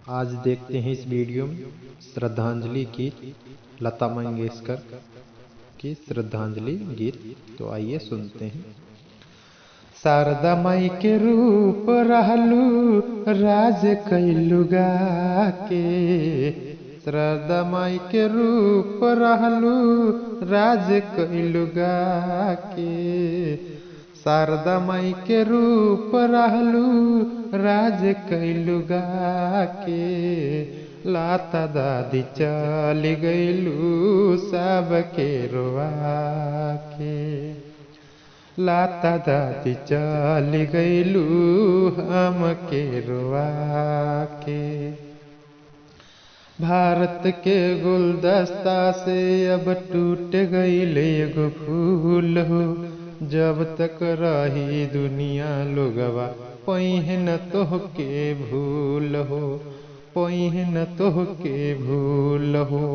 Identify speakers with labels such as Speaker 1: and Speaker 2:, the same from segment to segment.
Speaker 1: आज देखते हैं इस वीडियो में श्रद्धांजलि गीत लता मंगेशकर की श्रद्धांजलि गीत। तो आइए सुनते हैं। शारदा माई के रूप रहलू राज कैलू गा के, शारदा माई के रूप रहलू राज कैलू गा के, शारदा माई के रूप रहलू राज कैलू गा के, लाता दादी चल गईलू सबके रोआ के, लाता दादी चल गईलू हमके रोआ के। भारत के गुलदस्ता से अब टूट गईल एगो फूल हो, जब तक रही दुनिया लोगवा पहिन तोहके भूल हो, पहिन तोहके भूल हो।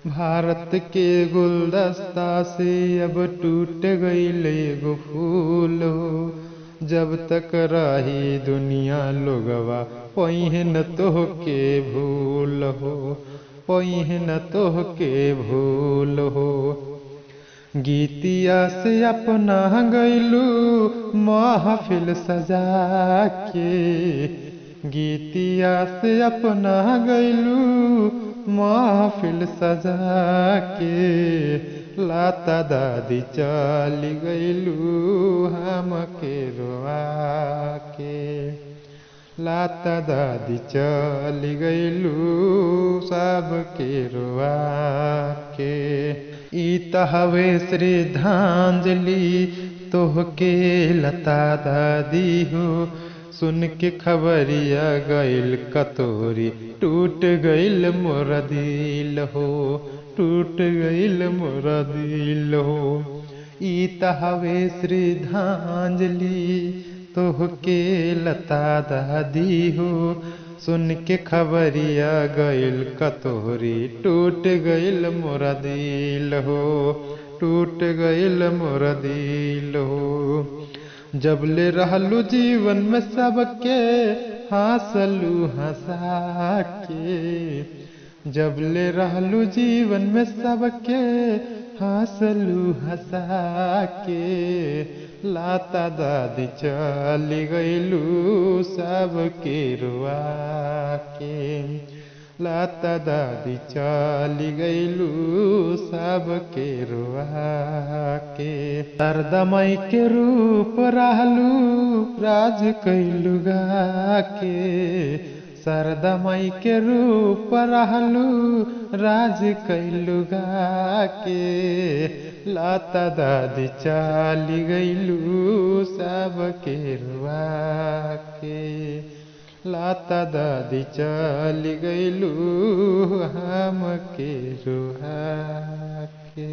Speaker 1: भारत के गुलदस्ता से अब टूट गईल एगो फूल हो, जब तक रही दुनिया लोगवा पहिन तोहके भूल हो, पहिन तोहके भूल हो। गीतिया से अपना गईलू महफिल सजा के, गीतिया से अपना गईलू महफिल सजा के, लाता दादी चल गईलू हमके रोआ के, लाता दादी चल गईलू सबके रोआ के। ई हवे श्रद्धांजलि तोहके लता दादी हो, सुन के खबरिया गईल कतोरी टूट गईल मोर दिल हो, टूट गईल मोर दिल हो। ई हवे श्रद्धांजलि तोहके लता दादी हो, सुन के खबरिया गईल कतोरी टूट गईल मोर दिल हो, टूट गईल मोर दिल हो। जबले रहलू जीवन में सबके हंसलू हंसा के, जबले रहलू जीवन में सबके हंसलू हंसा के, लाता दादी चल गईलू सबके रुआ के, लाता दादी चल गईलू सबके रुआ के। शारदा माई के रूप रहलू राज कैलू गा के, शारदा माई के रूप रहलू राज कैलू गा के, लाता दादी चल गईलू सबके रुआ के, लाता दादी चल गईलू हमके रुआ के।